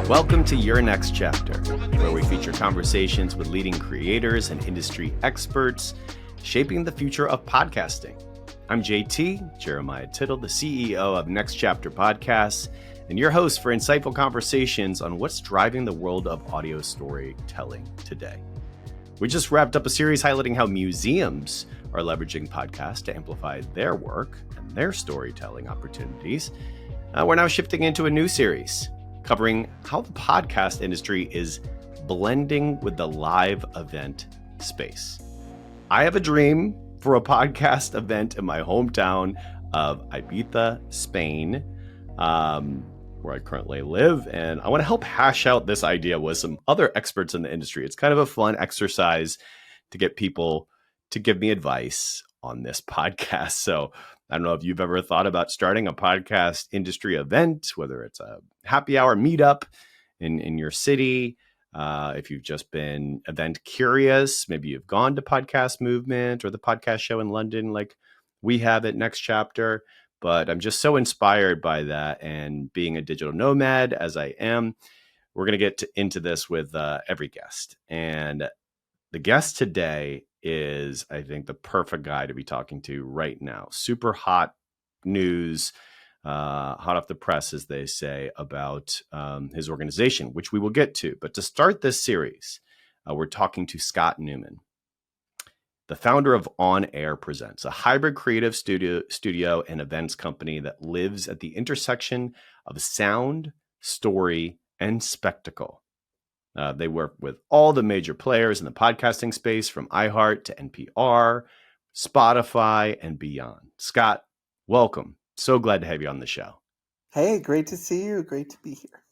Welcome to Your Next Chapter, where we feature conversations with leading creators and industry experts shaping the future of podcasting. I'm JT, Jeremiah Tittle, the CEO of Next Chapter Podcasts, and your host for insightful conversations on what's driving the world of audio storytelling today. We just wrapped up a series highlighting how museums are leveraging podcasts to amplify their work and their storytelling opportunities. We're now shifting into a new series covering how the podcast industry is blending with the live event space. I have a dream for a podcast event in my hometown of Ibiza, Spain, where I currently live, and I want to help hash out this idea with some other experts in the industry. It's kind of a fun exercise to get people to give me advice on this podcast. So I don't know if you've ever thought about starting a podcast industry event, whether it's a happy hour meetup in your city. If you've just been event curious, maybe you've gone to Podcast Movement or the podcast show in London like we have at Next Chapter. But I'm just so inspired by that. And being a digital nomad as I am, we're going to get into this with every guest. And the guest today is, I think, the perfect guy to be talking to right now. Super hot news, hot off the press, as they say, about his organization, which we will get to. But to start this series, we're talking to Scott Newman, the founder of On Air Presents, a hybrid creative studio and events company that lives at the intersection of sound, story, and spectacle. They work with all the major players in the podcasting space, from iHeart to NPR, Spotify, and beyond. Scott, welcome. So glad to have you on the show. Hey, great to see you. Great to be here.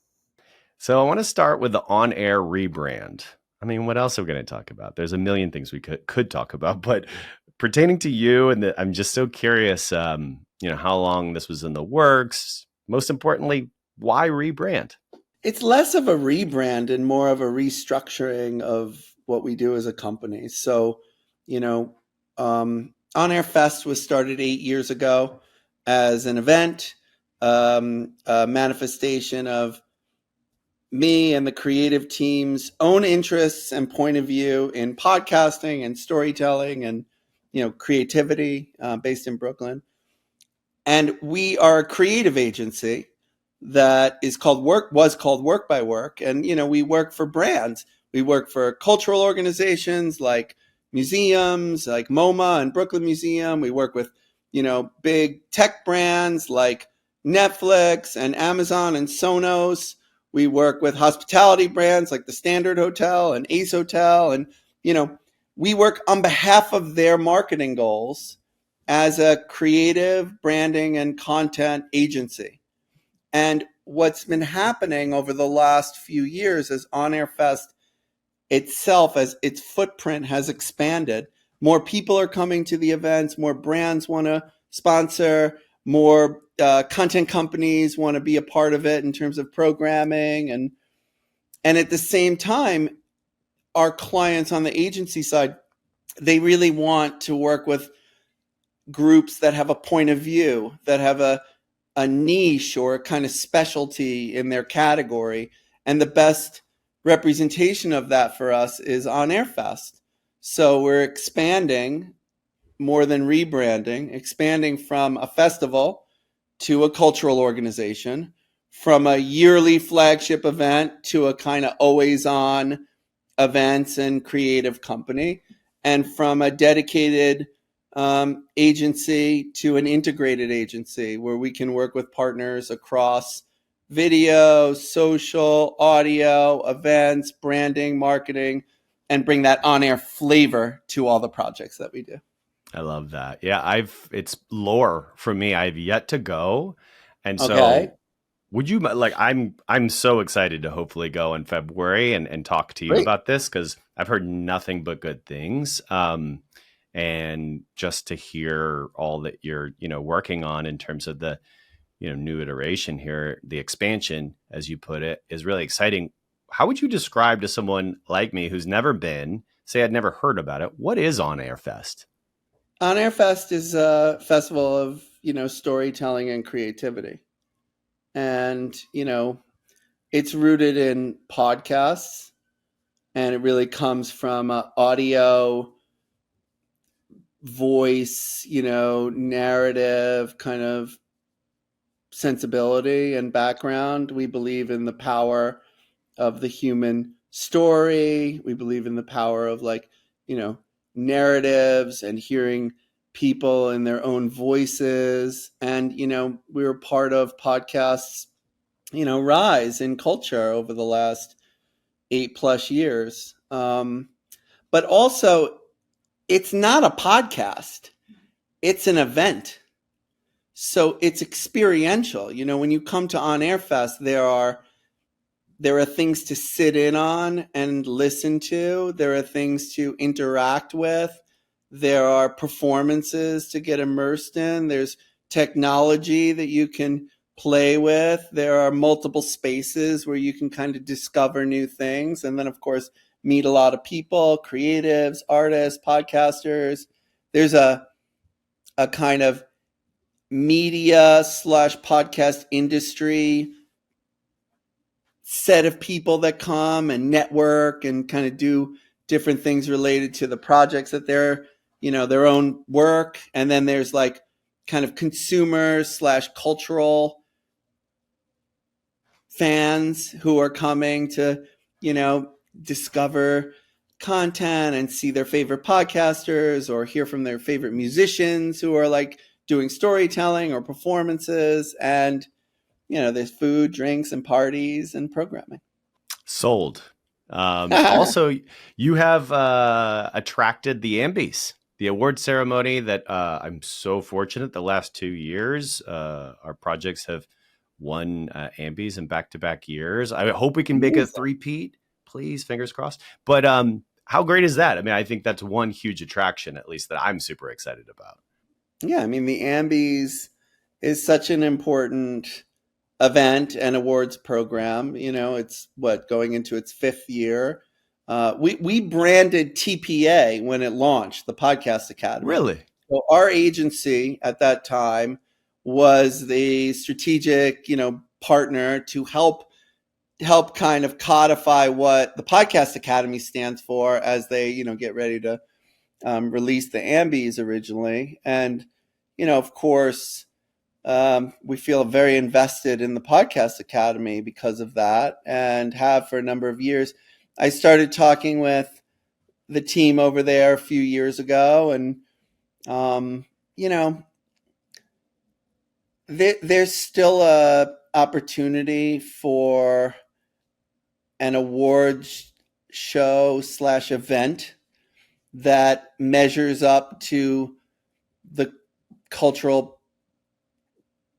So I want to start with the on-air rebrand. I mean, what else are we going to talk about? There's a million things we could talk about, but pertaining to you, and I'm just so curious, how long this was in the works. Most importantly, why rebrand? It's less of a rebrand and more of a restructuring of what we do as a company. So, On Air Fest was started 8 years ago as an event, a manifestation of me and the creative team's own interests and point of view in podcasting and storytelling and, creativity, based in Brooklyn. And we are a creative agency that was called Work by Work. And, we work for brands. We work for cultural organizations like museums, like MoMA and Brooklyn Museum. We work with, big tech brands like Netflix and Amazon and Sonos. We work with hospitality brands like the Standard Hotel and Ace Hotel. And, we work on behalf of their marketing goals as a creative branding and content agency. And what's been happening over the last few years is On Air Fest itself, as its footprint has expanded, more people are coming to the events, more brands want to sponsor, more content companies want to be a part of it in terms of programming. And at the same time, our clients on the agency side, they really want to work with groups that have a point of view, that have a niche or a kind of specialty in their category. And the best representation of that for us is On Air Fest. So we're expanding more than rebranding, expanding from a festival to a cultural organization, from a yearly flagship event to a kind of always on events and creative company, and from a dedicated agency to an integrated agency where we can work with partners across video, social, audio, events, branding, marketing, and bring that on-air flavor to all the projects that we do. I love that. Yeah, it's lore for me. I've yet to go. And so Okay. would you I'm so excited to hopefully go in February and talk to you Great. about this, because I've heard nothing but good things. And just to hear all that you're, working on in terms of the, new iteration here, the expansion, as you put it, is really exciting. How would you describe to someone like me who's never been, say I'd never heard about it, what is On Air Fest? On Air Fest is a festival of, storytelling and creativity. And, it's rooted in podcasts, and it really comes from audio, voice, narrative kind of sensibility and background. We believe in the power of the human story. We believe in the power of narratives and hearing people in their own voices. And, we were part of podcasts, rise in culture over the last 8+ years. But also, it's not a podcast, it's an event. So it's experiential. When you come to On Air Fest, there are things to sit in on and listen to. There are things to interact with. There are performances to get immersed in. There's technology that you can play with. There are multiple spaces where you can kind of discover new things. And then, of course, meet a lot of people, creatives, artists, podcasters. There's a kind of media/podcast industry set of people that come and network and kind of do different things related to the projects that they're, their own work. And then there's kind of consumer/cultural fans who are coming to, discover content and see their favorite podcasters or hear from their favorite musicians who are doing storytelling or performances. And there's food, drinks, and parties and programming. Sold. Also, you have attracted the Ambies, the award ceremony that I'm so fortunate the last 2 years. Our projects have won Ambies in back-to-back years. I hope we can make a three-peat, please, fingers crossed. But how great is that? I mean, I think that's one huge attraction, at least, that I'm super excited about. Yeah, I mean, the Ambies is such an important event and awards program. It's going into its 5th year. We branded TPA when it launched, the Podcast Academy. Really? So our agency at that time was the strategic, partner to help kind of codify what the Podcast Academy stands for as they, get ready to release the Ambies originally. And, of course, we feel very invested in the Podcast Academy because of that, and have for a number of years. I started talking with the team over there a few years ago, and there's still a opportunity for an awards show/event that measures up to the cultural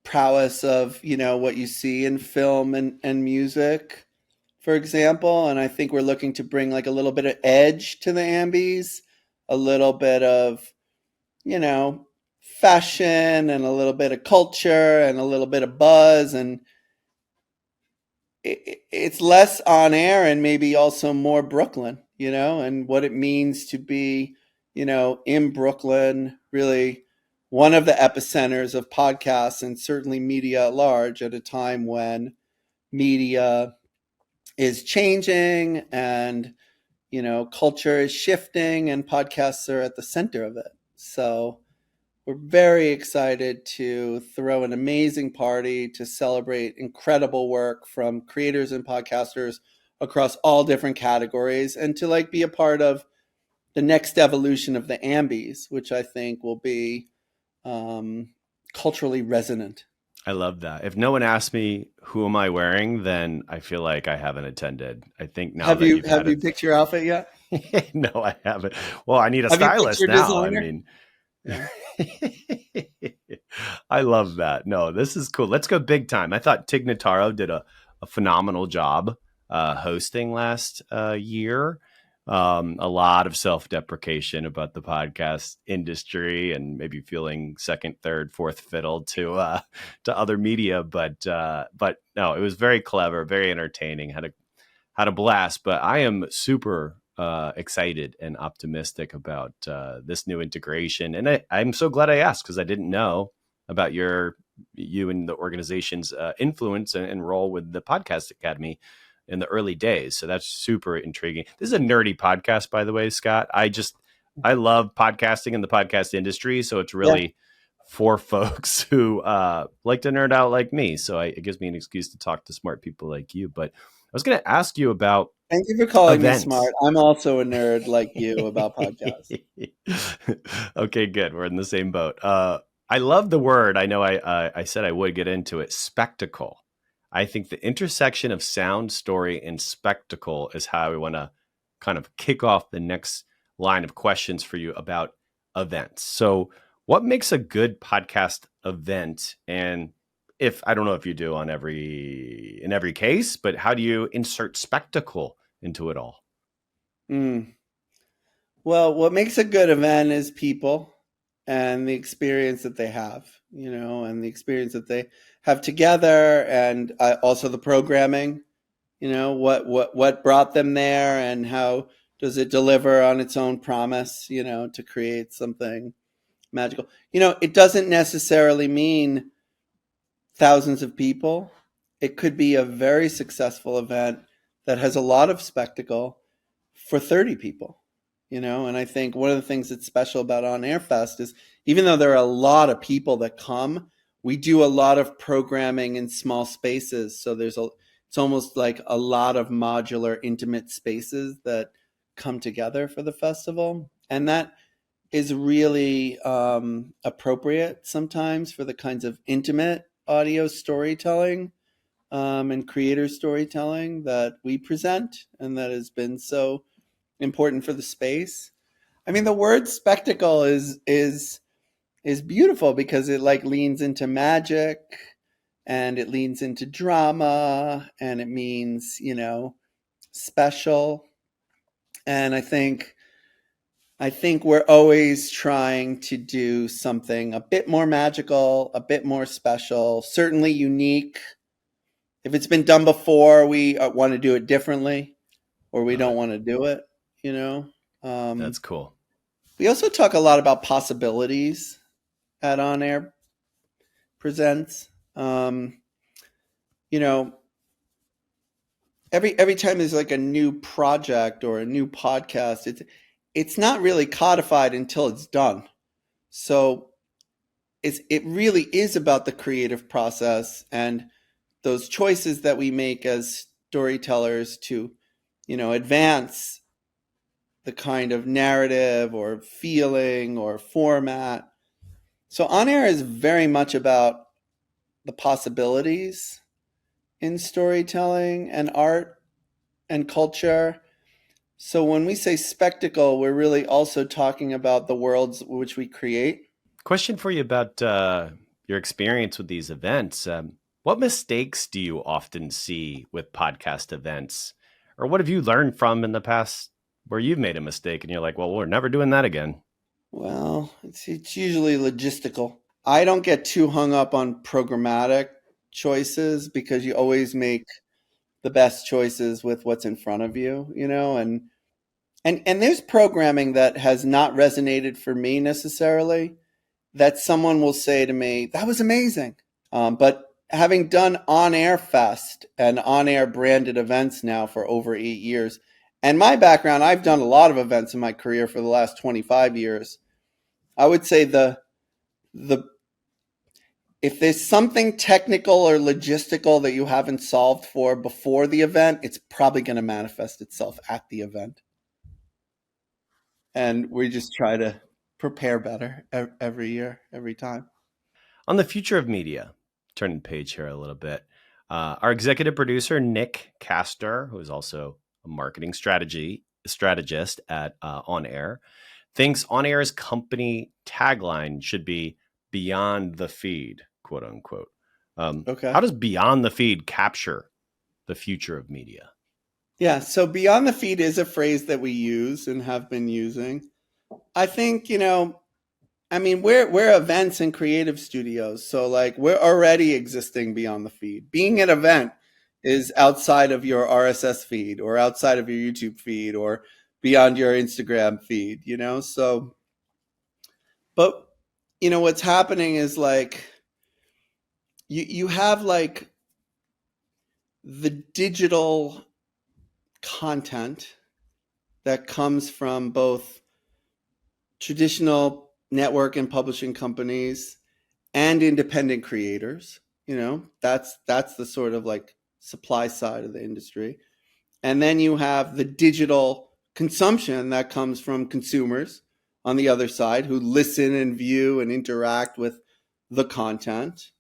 prowess of what you see in film and music, for example. And I think we're looking to bring a little bit of edge to the Ambies, a little bit of fashion, and a little bit of culture, and a little bit of buzz. And it's less on air and maybe also more Brooklyn, and what it means to be in Brooklyn, really one of the epicenters of podcasts and certainly media at large, at a time when media is changing and, culture is shifting, and podcasts are at the center of it. So we're very excited to throw an amazing party to celebrate incredible work from creators and podcasters across all different categories, and to be a part of the next evolution of the Ambies, which I think will be culturally resonant. I love that. If no one asks me who am I wearing, then I feel like I haven't attended. I think now have you picked your outfit yet? No, I haven't. Well, I need a stylist now. Designer? I mean, yeah. I love that. No, this is cool. Let's go big time. I thought Tig Notaro did a phenomenal job hosting last year. A lot of self-deprecation about the podcast industry and maybe feeling second, third, fourth fiddle to other media, but no, it was very clever, very entertaining. Had a blast. But I am super excited and optimistic about this new integration, and I'm so glad I asked, because I didn't know about your you and the organization's influence and role with the Podcast Academy in the early days. So that's super intriguing. This is a nerdy podcast, by the way, Scott. I love podcasting and the podcast industry. So it's Yeah. really for folks who like to nerd out like me. So it gives me an excuse to talk to smart people like you. But I was going to ask you about Thank you for calling me events. smart. I'm also a nerd like you about podcasts. Okay, good. We're in the same boat. I love the word. I know I said I would get into it. Spectacle. I think the intersection of sound, story, and spectacle is how we want to kind of kick off the next line of questions for you about events. So, what makes a good podcast event? And if I don't know if you do on in every case, but how do you insert spectacle into it all? Mm. Well, what makes a good event is people and the experience that they have, and the experience that they have together, and also the programming. What brought them there, and how does it deliver on its own promise? To create something magical. It doesn't necessarily mean thousands of people. It could be a very successful event that has a lot of spectacle for 30 people, and I think one of the things that's special about On Air Fest is even though there are a lot of people that come, we do a lot of programming in small spaces. So it's almost like a lot of modular, intimate spaces that come together for the festival. And that is really appropriate sometimes for the kinds of intimate audio storytelling and creator storytelling that we present, and that has been so important for the space. I mean, the word spectacle is beautiful because it like leans into magic, and it leans into drama, and it means, special. And I think we're always trying to do something a bit more magical, a bit more special, certainly unique. If it's been done before, we want to do it differently, or we Love don't it. want to do it, you know? That's Um, cool. we also talk a lot about possibilities at On Air Presents. Um, you know, every time there's like a new project or a new podcast, it's not really codified until it's done. So it really is about the creative process and those choices that we make as storytellers to, advance the kind of narrative or feeling or format. So On Air is very much about the possibilities in storytelling and art and culture. So when we say spectacle, we're really also talking about the worlds which we create. Question for you about your experience with these events. What mistakes do you often see with podcast events? Or what have you learned from in the past where you've made a mistake and you're like, well, we're never doing that again? Well, it's usually logistical. I don't get too hung up on programmatic choices because you always make the best choices with what's in front of you, and there's programming that has not resonated for me necessarily, that someone will say to me, that was amazing. But having done On Air Fest and on air branded events now for over 8 years, and my background, I've done a lot of events in my career for the last 25 years. I would say the if there's something technical or logistical that you haven't solved for before the event, it's probably going to manifest itself at the event. And we just try to prepare better every year, every time. On the future of media, turning the page here a little bit, our executive producer, Nick Castor, who is also a marketing strategist at On Air, thinks On Air's company tagline should be beyond the feed, quote unquote. Okay. How does beyond the feed capture the future of media? Yeah. So beyond the feed is a phrase that we use and have been using. I think, I mean, we're events and creative studios, so like we're already existing beyond the feed. Being an event is outside of your RSS feed or outside of your YouTube feed or beyond your Instagram feed. So, but what's happening is like you have like the digital content that comes from both traditional network and publishing companies and independent creators. That's the sort of like supply side of the industry. And then you have the digital consumption that comes from consumers on the other side who listen and view and interact with the content.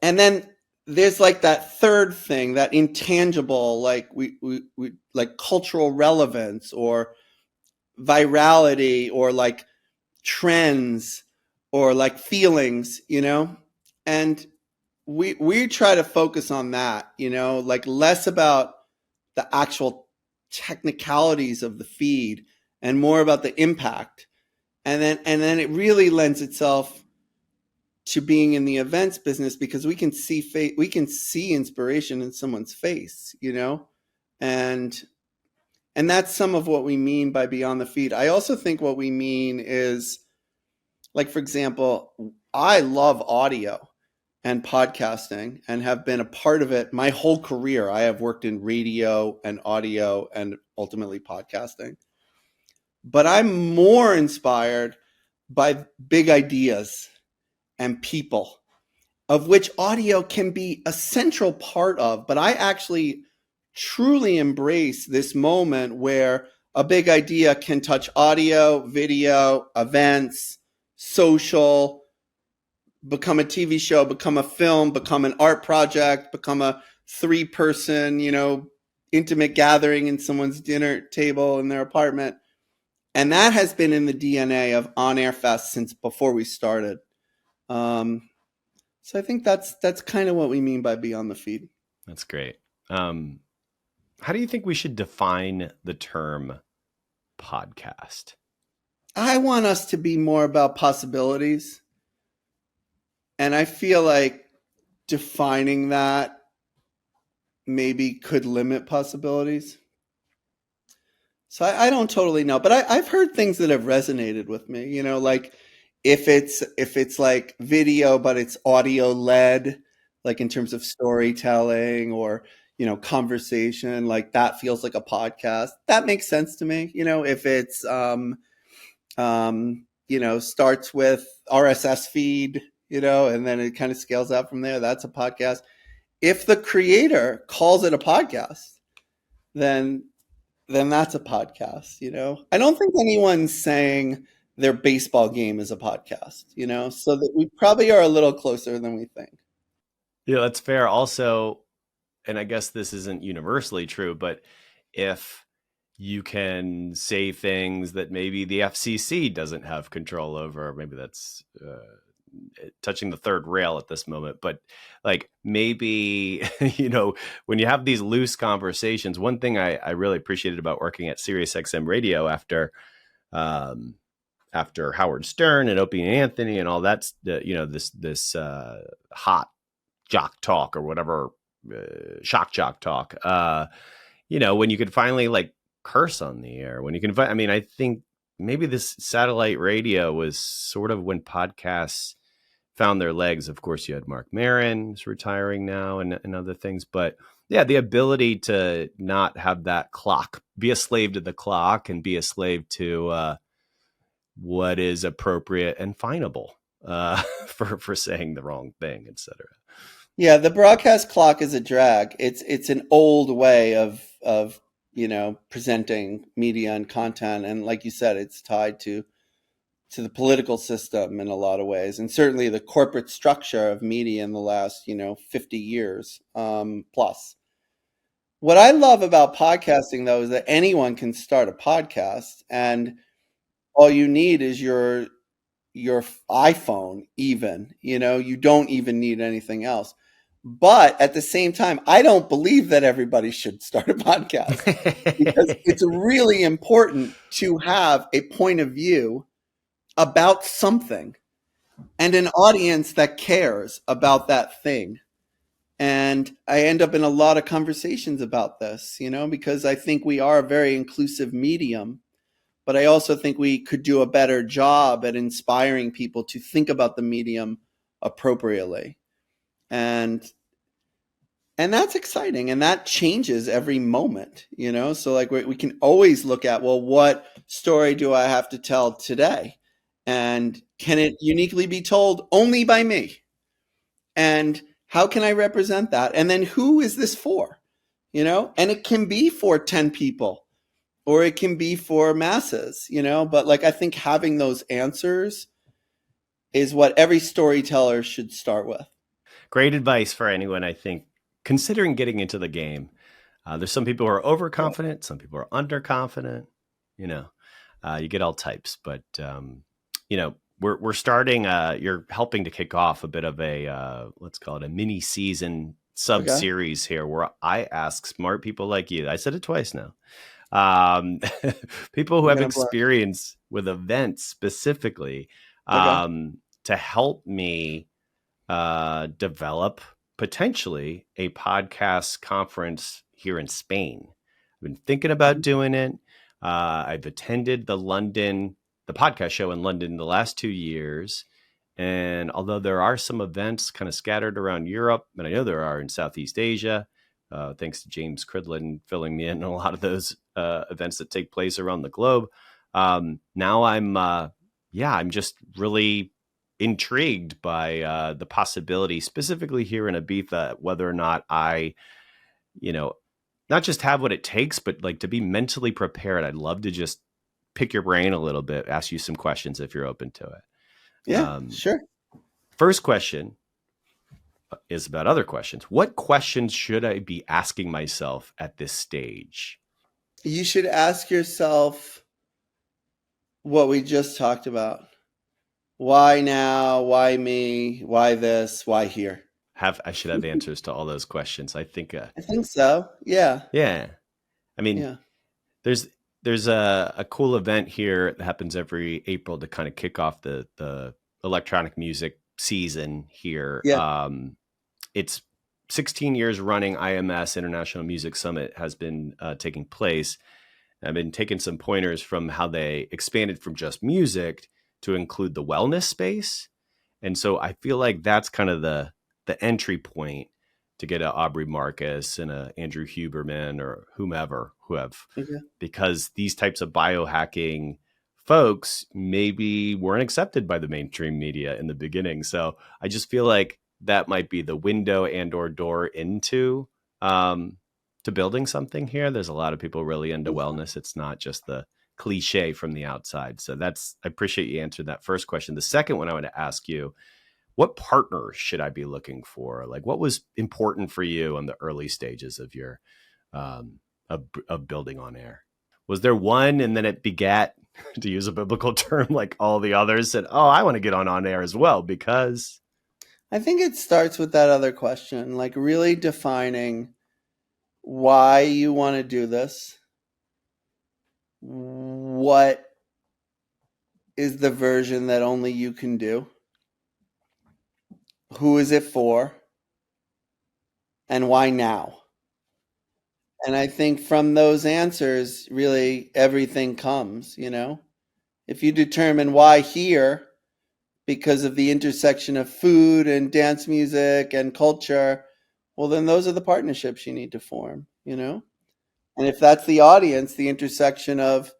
And then there's like that third thing, that intangible, like we like cultural relevance or virality or like trends or like feelings, and we try to focus on that, like less about the actual technicalities of the feed and more about the impact. And then it really lends itself to being in the events business because we can see inspiration in someone's face, and that's some of what we mean by beyond the feed. I also think what we mean is, like, for example, I love audio and podcasting and have been a part of it my whole career. I have worked in radio and audio and ultimately podcasting. But I'm more inspired by big ideas and people, of which audio can be a central part of. But I actually truly embrace this moment where a big idea can touch audio, video, events, social, become a TV show, become a film, become an art project, become a 3-person, intimate gathering in someone's dinner table in their apartment. And that has been in the DNA of On Air Fest since before we started. So I think that's kind of what we mean by beyond the feed. That's great. How do you think we should define the term podcast? I want us to be more about possibilities. And I feel like defining that maybe could limit possibilities. So I don't totally know, but I've heard things that have resonated with me, like if it's like video, but it's audio led, like in terms of storytelling or, conversation, like that feels like a podcast. That makes sense to me. If it's, starts with RSS feed, and then it kind of scales out from there. That's a podcast. If the creator calls it a podcast, then that's a podcast. I don't think anyone's saying their baseball game is a podcast, so that we probably are a little closer than we think. Yeah, that's fair. Also, and I guess this isn't universally true, but if you can say things that maybe the FCC doesn't have control over, maybe that's touching the third rail at this moment, but like maybe, when you have these loose conversations, one thing I really appreciated about working at SiriusXM Radio after Howard Stern and Opie and Anthony and all that's this hot jock talk or whatever, shock jock talk, when you could finally like curse on the air, when you can I think maybe this satellite radio was sort of when podcasts found their legs. Of course, you had Mark Maron who's retiring now and other things, but yeah, the ability to not have that clock, be a slave to the clock and be a slave to what is appropriate and finable for saying the wrong thing, etc. Yeah, the broadcast clock is a drag. It's an old way of presenting media and content, and like you said, it's tied to the political system in a lot of ways, and certainly the corporate structure of media in the last 50 years plus. What I love about podcasting, though, is that anyone can start a podcast, and all you need is your iPhone. Even you don't even need anything else. But at the same time, I don't believe that everybody should start a podcast because it's really important to have a point of view about something and an audience that cares about that thing. And I end up in a lot of conversations about this, because I think we are a very inclusive medium, but I also think we could do a better job at inspiring people to think about the medium appropriately. And that's exciting, and that changes every moment, so like we can always look at, well, what story do I have to tell today, and can it uniquely be told only by me, and how can I represent that, and then who is this for, and it can be for 10 people or it can be for masses, but like I think having those answers is what every storyteller should start with. Great advice for anyone, I think, considering getting into the game. There's some people who are overconfident, some people are underconfident. You get all types, but we're starting. You're helping to kick off a bit of a let's call it a mini season sub series here, where I ask smart people like you. I said it twice now. People who have experience with events specifically, to help me develop potentially a podcast conference here in Spain. I've been thinking about doing it. I've attended the podcast show in London the last 2 years. And although there are some events kind of scattered around Europe, and I know there are in Southeast Asia, thanks to James Cridlin filling me in on a lot of those events that take place around the globe. Now I'm just really intrigued by the possibility, specifically here in Ibiza, whether or not I, not just have what it takes, but like to be mentally prepared. I'd love to just pick your brain a little bit, ask you some questions if you're open to it. Yeah, sure. First question is about other questions. What questions should I be asking myself at this stage? You should ask yourself what we just talked about. Why now? Why me? Why this? Why here? I should have answers to all those questions. I think so. Yeah. Yeah. I mean, there's a cool event here that happens every April to kind of kick off the electronic music season here. Yeah. It's 16 years running. IMS, International Music Summit, has been taking place. I've been taking some pointers from how they expanded from just music to include the wellness space. And so I feel like that's kind of the entry point to get a Aubrey Marcus and a Andrew Huberman or whomever because these types of biohacking folks maybe weren't accepted by the mainstream media in the beginning. So I just feel like that might be the window and or door into to building something here. There's a lot of people really into wellness. It's not just the cliche from the outside. So I appreciate you answered that first question. The second one I want to ask you, what partners should I be looking for? Like, what was important for you in the early stages of your of building On Air? Was there one and then it begat, to use a biblical term, like all the others said, oh, I want to get on Air as well? Because I think it starts with that other question, like really defining why you want to do this. What is the version that only you can do? Who is it for? And why now? And I think from those answers, really everything comes, If you determine why here, because of the intersection of food and dance music and culture, well, then those are the partnerships you need to form, And if that's the audience, the intersection of,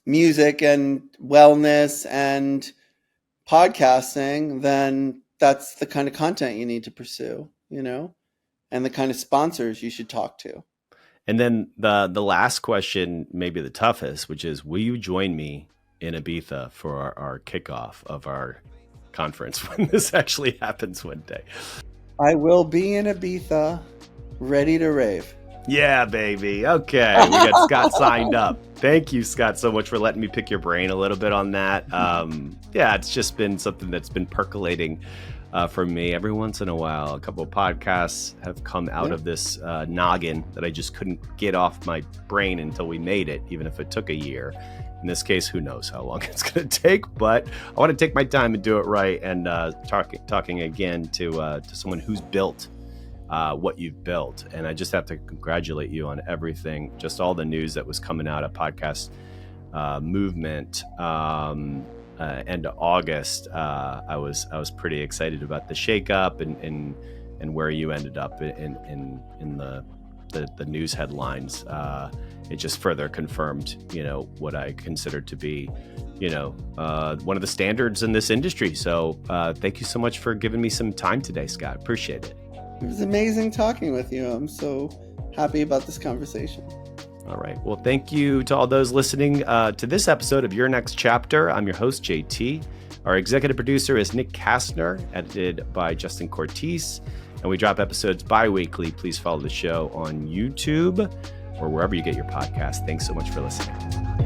music and wellness and podcasting, then that's the kind of content you need to pursue, and the kind of sponsors you should talk to. And then the last question, maybe the toughest, which is, will you join me in Ibiza for our kickoff of our conference when this actually happens one day? I will be in Ibiza, ready to rave. Yeah, baby. Okay. We got Scott signed up. Thank you, Scott, so much for letting me pick your brain a little bit on that. It's just been something that's been percolating for me every once in a while. A couple of podcasts have come out of this noggin that I just couldn't get off my brain until we made it, even if it took a year. In this case, who knows how long it's going to take, but I want to take my time and do it right. And talking again to someone who's built what you've built. And I just have to congratulate you on everything, just all the news that was coming out of podcast movement. end of August, I was pretty excited about the shakeup and where you ended up in the news headlines. It just further confirmed, what I considered to be, one of the standards in this industry. So thank you so much for giving me some time today, Scott. Appreciate it. It was amazing talking with you. I'm so happy about this conversation. All right. Well, thank you to all those listening to this episode of Your Next Chapter. I'm your host, JT. Our executive producer is Nick Kastner, edited by Justin Cortese. And we drop episodes bi-weekly. Please follow the show on YouTube or wherever you get your podcast. Thanks so much for listening.